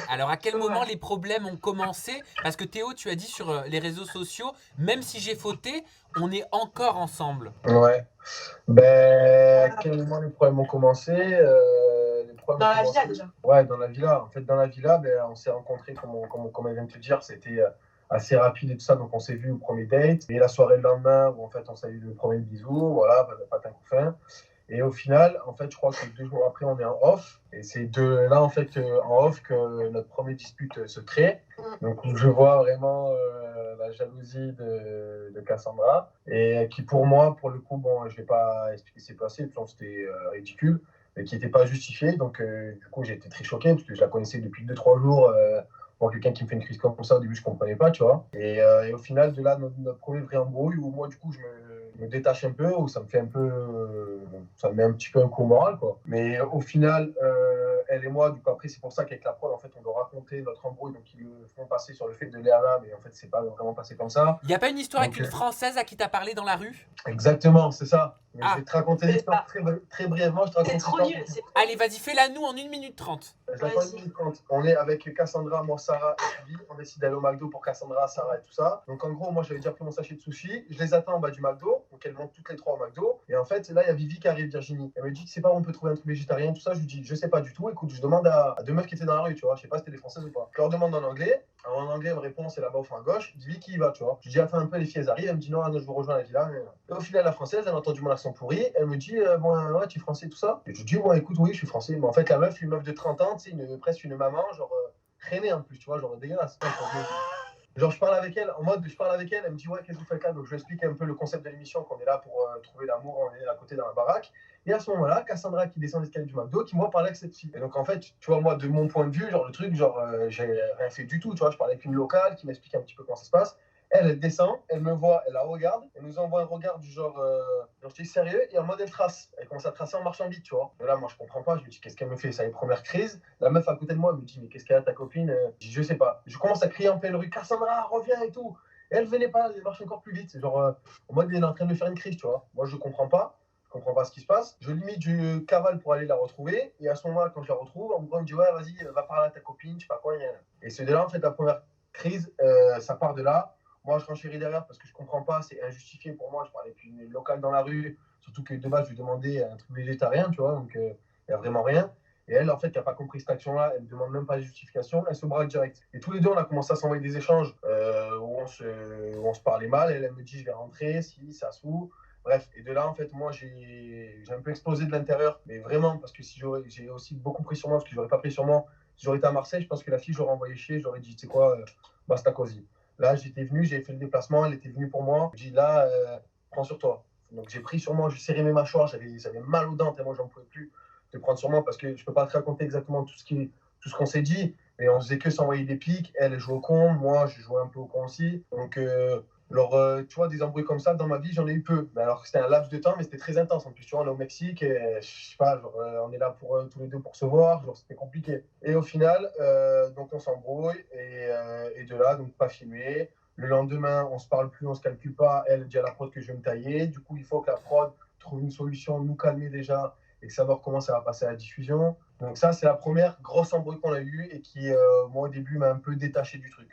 Alors, à quel moment Ouais. les problèmes ont commencé? Parce que Théo, tu as dit sur les réseaux sociaux, même si j'ai fauté, on est encore ensemble. Ouais. Ben, à Ah. quel moment les problèmes ont commencé? Les problèmes ont Dans la commencé. villa déjà. Ouais, dans la villa. En fait, dans la villa, ben, on s'est rencontrés, comme elle vient de te dire, c'était assez rapide et tout ça. Donc, on s'est vu au premier date. Et la soirée le lendemain, où en fait, on s'est eu le premier bisou. Voilà, patin couffin. Et au final, en fait, je crois que 2 jours après, on est en off. Et c'est de là, en fait, en off, que notre première dispute se crée. Donc, où je vois vraiment la jalousie de Cassandra. Et qui, pour moi, pour le coup, bon, je ne vais pas expliquer ce qui s'est passé, de toute façon, c'était ridicule, mais qui n'était pas justifié. Donc, du coup, j'ai été très choqué, parce que je la connaissais depuis 2 3 jours. Bon, quelqu'un qui me fait une crise comme ça, au début, je ne comprenais pas, tu vois. Et au final, de là, notre premier vrai embrouille, où moi, du coup, je me détache un peu, où ça me fait un peu. Ça me met un petit peu un coup au moral, quoi. Mais au final, elle et moi, du coup, après, c'est pour ça qu'avec la prod, en fait, on doit raconter notre embrouille, donc ils le font passer sur le fait de Léana, mais en fait, c'est pas vraiment passé comme ça. Il n'y a pas une histoire avec Donc, une Française à qui t'as parlé dans la rue? exactement, c'est ça. Mais je vais Ah, te raconter l'histoire très brièvement. Je te raconte l'histoire. allez, vas-y, fais-la nous en 1 minute 30. Je la connais une compte. On est avec Cassandra, moi, Sarah et Julie. On décide d'aller au McDo pour Cassandra, Sarah et tout ça. Donc, en gros, moi, j'avais déjà pris mon sachet de sushi. Je les attends en bas du McDo. Donc, elles montent toutes les trois au McDo. Et en fait, là, il y a Vivi qui arrive, Virginie. Elle me dit, tu sais pas où on peut trouver un truc végétarien, tout ça. Je lui dis, je sais pas du tout. Écoute, je demande à deux meufs qui étaient dans la rue, tu vois. Je sais pas si c'était des françaises ou pas. Je leur demande en anglais. Alors, en anglais, elle me répond, c'est là-bas au fond à gauche. Vivi qui y va, tu vois. Je dis, attends un peu, les filles, elles arrivent. Elle me dit, non, non, je vous rejoins la villa. Et au final, la française, elle a entendu mon accent pourri. Elle me dit, bon, ouais, tu es français, tout ça. Et je dis, bon, écoute, oui, je suis français. Mais en fait, la meuf, une meuf de 30 ans, tu sais, presque une maman, genre traînée en plus, tu vois, genre dégueulasse. Genre, je parle avec elle, en mode, je parle avec elle, elle me dit, ouais, qu'est-ce que vous faites là? Donc, je lui explique un peu le concept de l'émission, qu'on est là pour trouver l'amour, on est à côté dans la baraque. Et à ce moment-là, Cassandra qui descend l'escalier du McDo, qui moi parlait avec cette fille. Et donc, en fait, tu vois, moi, de mon point de vue, genre, le truc, genre, j'ai rien fait du tout, tu vois, je parlais avec une locale qui m'explique un petit peu comment ça se passe. Elle descend, elle me voit, elle la regarde, elle nous envoie un regard du genre, je dis sérieux, et en mode elle trace. Elle commence à tracer en marchant vite, tu vois. Et là, moi, je comprends pas, je me dis, qu'est-ce qu'elle me fait? Ça y est, première crise. La meuf à côté de moi, elle me dit, mais qu'est-ce qu'elle a ta copine? Je dis, je sais pas. Je commence à crier en pleine rue, Cassandra, reviens et tout. Et elle venait pas, elle marche encore plus vite. Genre, en mode, elle est en train de me faire une crise, tu vois. Moi, je comprends pas. Je comprends pas ce qui se passe. Je limite du cavale pour aller la retrouver. Et à ce moment-là, quand je la retrouve, en gros, elle me dit, ouais, vas-y, va parler à ta copine, je sais pas quoi. Et c'est de là, en fait, la première crise, ça part de là. Moi, je renchéris derrière parce que je comprends pas, c'est injustifié pour moi. Je parlais avec une locale dans la rue, surtout que de base, je lui demandais un truc végétarien, tu vois, donc il n'y a vraiment rien. Et elle, en fait, qui n'a pas compris cette action-là, elle ne demande même pas de justification, elle se braque direct. Et tous les deux, on a commencé à s'envoyer des échanges où on se parlait mal. Elle me dit, je vais rentrer, si, ça sous. Bref, et de là, en fait, moi, j'ai un peu explosé de l'intérieur, mais vraiment, parce que si j'ai aussi beaucoup pris sur moi, parce que j'aurais pas pris sur moi. Si j'aurais été à Marseille, je pense que la fille, j'aurais envoyé chier, j'aurais dit, tu sais quoi, basta cosy. Là, j'étais venu, j'ai fait le déplacement, elle était venue pour moi. J'ai dit, là, prends sur toi. Donc, j'ai pris sur moi, j'ai serré mes mâchoires, j'avais mal aux dents, et moi, j'en pouvais plus de prendre sur moi parce que je peux pas te raconter exactement tout ce qu'on s'est dit, mais on faisait que s'envoyer des pics. Elle joue au con, moi, je jouais un peu au con aussi. Donc, alors, tu vois, des embrouilles comme ça, dans ma vie, j'en ai eu peu. Mais alors, c'était un laps de temps, mais c'était très intense. En plus, tu vois, on est au Mexique, et, je sais pas, genre, on est là pour tous les deux pour se voir, genre, c'était compliqué. Et au final, donc, on s'embrouille, et de là, donc, pas filmé. Le lendemain, on se parle plus, on se calcule pas. Elle dit à la prod que je vais me tailler. Du coup, il faut que la prod trouve une solution, nous calmer déjà et savoir comment ça va passer à la diffusion. Donc ça, c'est la première grosse embrouille qu'on a eue et qui, moi, au début, m'a un peu détaché du truc.